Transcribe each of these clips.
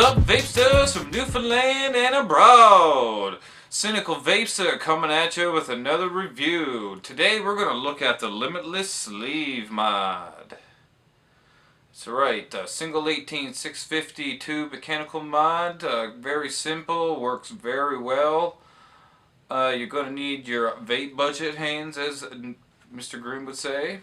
up, Vapsters from Newfoundland and abroad? Cynical Vapsta coming at you with another review. Today we're going to look at the Limitless Sleeve Mod. That's right, single 18650 tube mechanical mod. Very simple, works very well. You're going to need your vape budget hands, as Mr. Groom would say.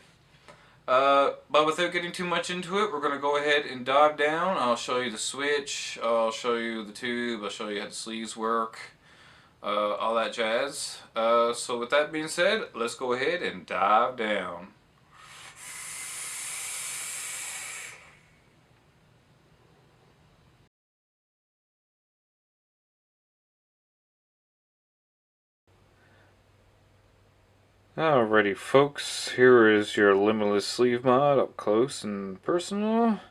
But without getting too much into it, we're going to go ahead and dive down. I'll show you the switch, I'll show you the tube, I'll show you how the sleeves work, all that jazz. So with that being said, let's go ahead and dive down. Alrighty folks, here is your Limitless Sleeve Mod up close and personal.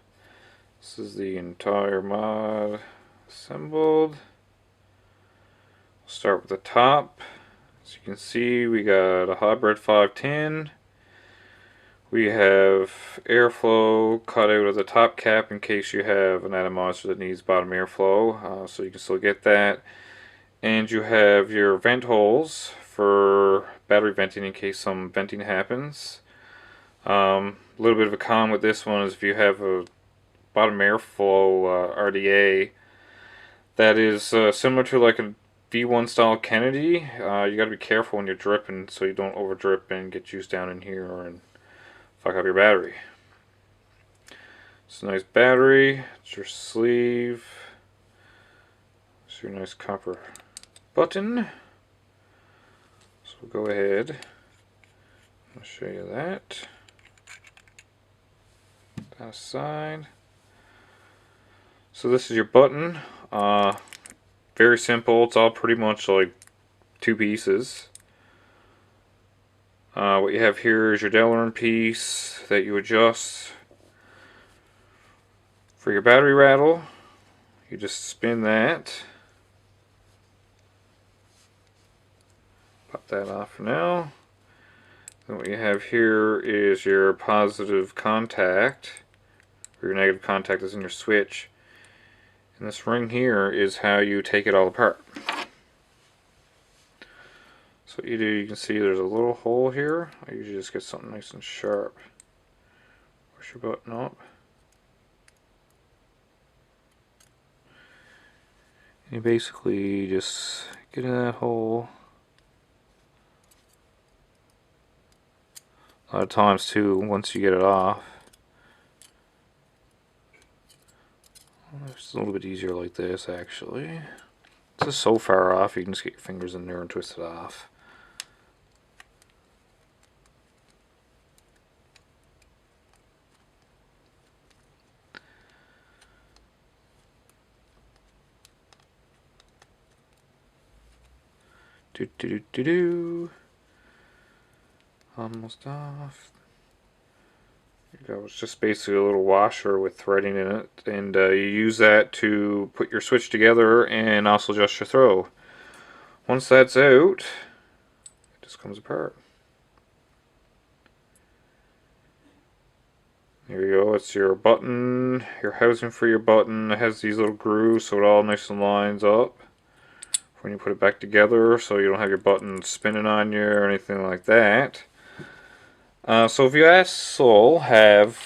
This is the entire mod assembled. We'll start with the top. As you can see, we got a hybrid 510. We have airflow cut out of the top cap in case you have an atomizer that needs bottom airflow, so you can still get that. And you have your vent holes for battery venting in case some venting happens. A little bit of a con with this one is if you have a bottom airflow RDA that is similar to like a V1 style Kennedy, you got to be careful when you're dripping so you don't over drip and get juice down in here and fuck up your battery. It's a nice battery. It's your sleeve. It's your nice copper button. So we'll go ahead. I'll show you that. That side. So this is your button. Very simple. It's all pretty much like two pieces. What you have here is your Delrin piece that you adjust for your battery rattle. You just spin that. Pop that off for now. Then what you have here is your positive contact, or your negative contact is in your switch. And this ring here is how you take it all apart. So what you do, you can see there's a little hole here. I usually just get something nice and sharp. Push your button up. And you basically just get in that hole. A lot of times too, once you get it off, it's a little bit easier like this actually. It's just so far off you can just get your fingers in there and twist it off. Almost off. There you go. It's just basically a little washer with threading in it, and you use that to put your switch together and also adjust your throw. Once that's out, it just comes apart. There you go. It's your button, your housing for your button. It has these little grooves so it all nice and lines up when you put it back together, so you don't have your button spinning on you or anything like that. So if you also have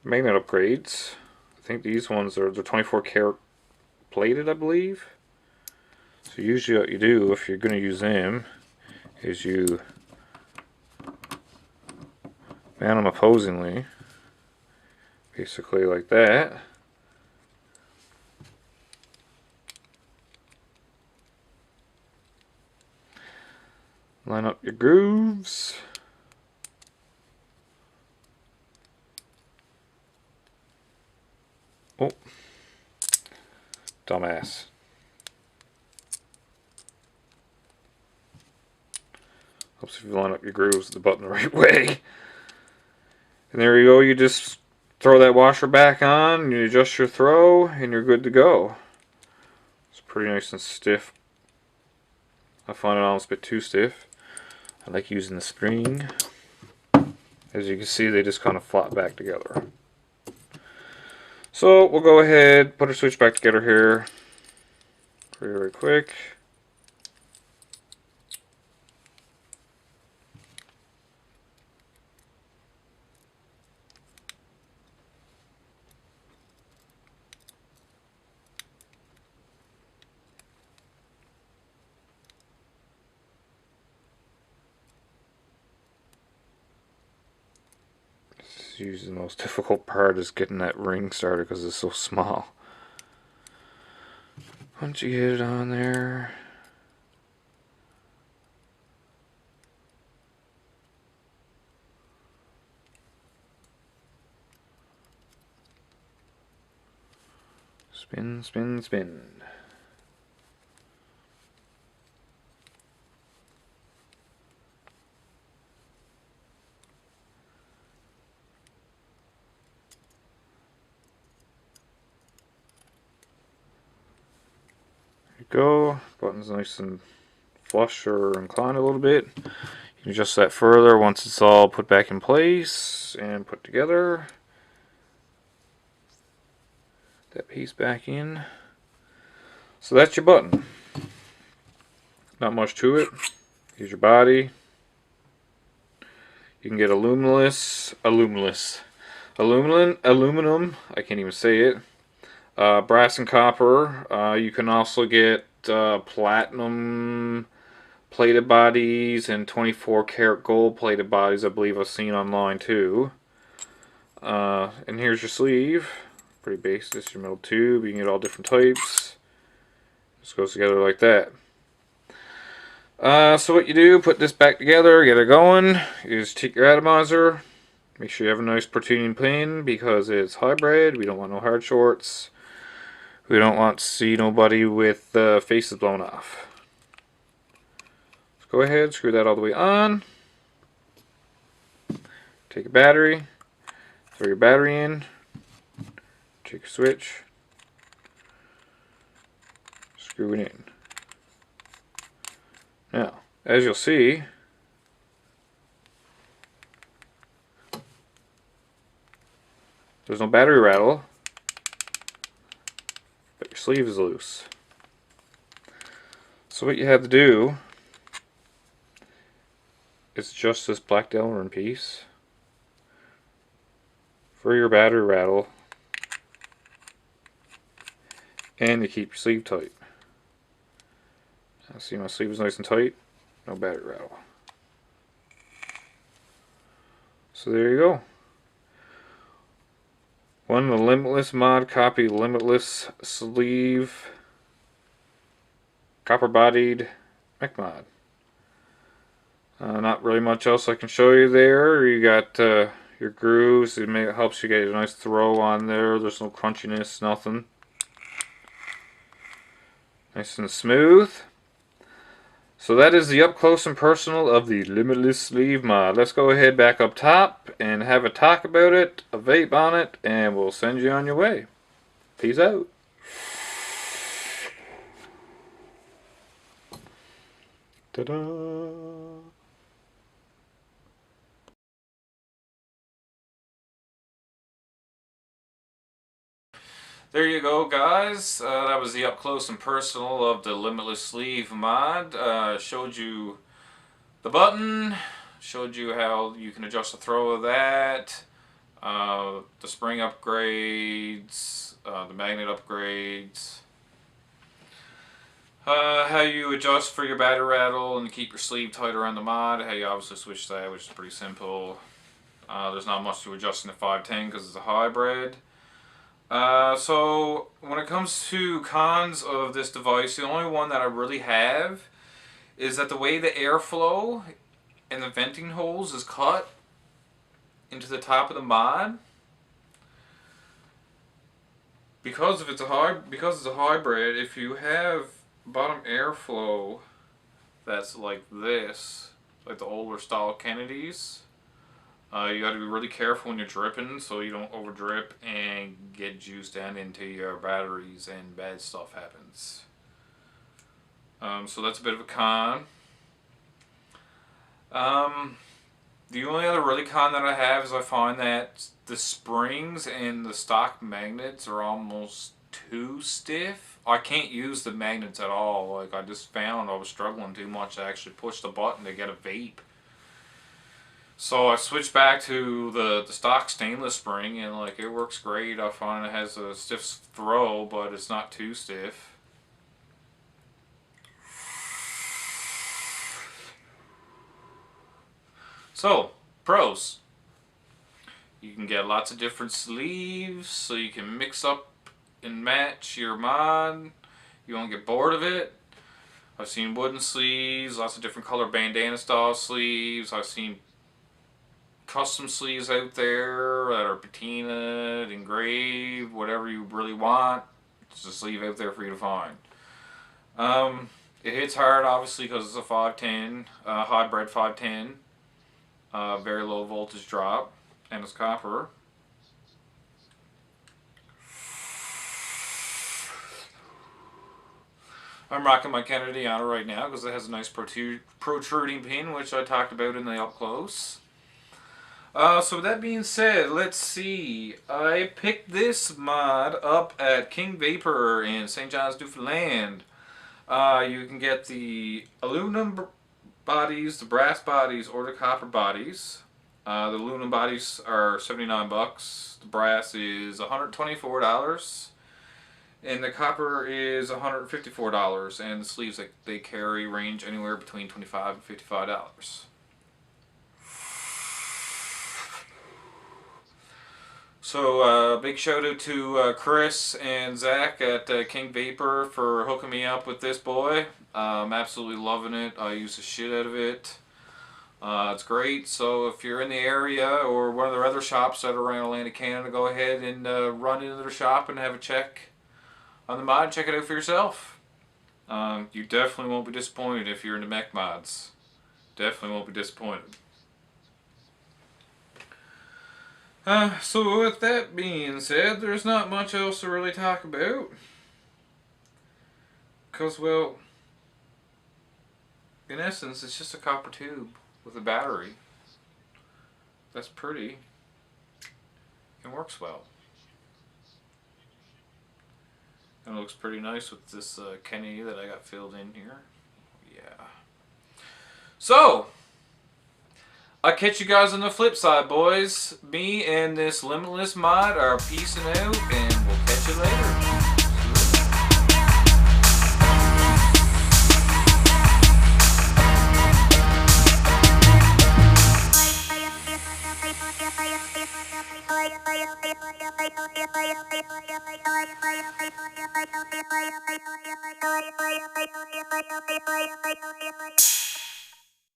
magnet upgrades, I think these ones are the 24 karat plated, I believe. So usually what you do if you're going to use them is you mount them opposingly, basically like that. Line up your grooves. Oh, dumbass. Helps if you line up your grooves with the button the right way. And there you go, you just throw that washer back on, you adjust your throw, and you're good to go. It's pretty nice and stiff. I find it almost a bit too stiff. I like using the spring. As you can see, they just kind of flop back together. So we'll go ahead, put our switch back together here very quick. This is usually the most difficult part, is getting that ring started because it's so small. Once you get it on there, spin, spin, spin. There you go. Button's nice and flush or inclined a little bit. You can adjust that further once it's all put back in place and put together. That piece back in. So that's your button. Not much to it. Here's your body. You can get aluminum. I can't even say it. Brass and copper. You can also get platinum plated bodies and 24 karat gold plated bodies, I believe I've seen online too. And here's your sleeve. Pretty basic. This is your metal tube. You can get all different types. Just goes together like that. So what you do, put this back together, get it going, you just take your atomizer, make sure you have a nice platinium pin because it's hybrid. We don't want no hard shorts. We don't want to see nobody with faces blown off. Let's go ahead, screw that all the way on. Take a battery, throw your battery in, take your switch, screw it in. Now, as you'll see, there's no battery rattle, but your sleeve is loose. So what you have to do is adjust this black Delrin piece for your battery rattle and to keep your sleeve tight. Now see, my sleeve is nice and tight, no battery rattle. So there you go. One, the Limitless Mod Copy Limitless Sleeve Copper Bodied Mech Mod. Not really much else I can show you there. You got your grooves. It helps you get a nice throw on there. There's no crunchiness, nothing. Nice and smooth. So that is the up close and personal of the Limitless Sleeve Mod. Let's go ahead back up top and have a talk about it, a vape on it, and we'll send you on your way. Peace out. Ta-da! There you go, guys. That was the up close and personal of the Limitless Sleeve Mod. Showed you the button, showed you how you can adjust the throw of that, the spring upgrades, the magnet upgrades, how you adjust for your battery rattle and keep your sleeve tight around the mod, how you obviously switch that, which is pretty simple. There's not much to adjust in the 510 because it's a hybrid. So when it comes to cons of this device, the only one that I really have is that the way the airflow and the venting holes is cut into the top of the mod, because it's a hybrid, if you have bottom airflow that's like this, like the older style Kennedys, you got to be really careful when you're dripping so you don't over drip and get juice down into your batteries and bad stuff happens. So that's a bit of a con. The only other really con that I have is I find that the springs and the stock magnets are almost too stiff. I can't use the magnets at all. Like, I just found I was struggling too much to actually push the button to get a vape. So I switched back to the stock stainless spring, and like, it works great. I find it has a stiff throw, but it's not too stiff. So, pros. You can get lots of different sleeves, so you can mix up and match your mod. You won't get bored of it. I've seen wooden sleeves, lots of different color bandana style sleeves. I've seen custom sleeves out there that are patinaed, engraved, whatever you really want. There's a sleeve out there for you to find. It hits hard, obviously, because it's a 510, hybrid 510, very low voltage drop, and it's copper. I'm rocking my Kennedy on it right now because it has a nice protruding pin, which I talked about in the up close. So with that being said, let's see. I picked this mod up at King Vapor in St. John's, Newfoundland. You can get the aluminum bodies, the brass bodies, or the copper bodies. The aluminum bodies are 79 bucks. The brass is $124. And the copper is $154, and the sleeves that they carry range anywhere between $25 and $55. So big shout out to Chris and Zach at King Vapor for hooking me up with this boy. I'm absolutely loving it. I use the shit out of it. It's great. So if you're in the area or one of their other shops that are around Atlantic Canada, go ahead and run into their shop and have a check on the mod. Check it out for yourself. You definitely won't be disappointed if you're into mech mods. Definitely won't be disappointed. So with that being said, there's not much else to really talk about. Because, well, in essence, it's just a copper tube with a battery. That's pretty. It works well. And it looks pretty nice with this Kennedy that I got filled in here. Yeah. So, I'll catch you guys on the flip side, boys. Me and this Limitless Mod are peacing out, and we'll catch you later.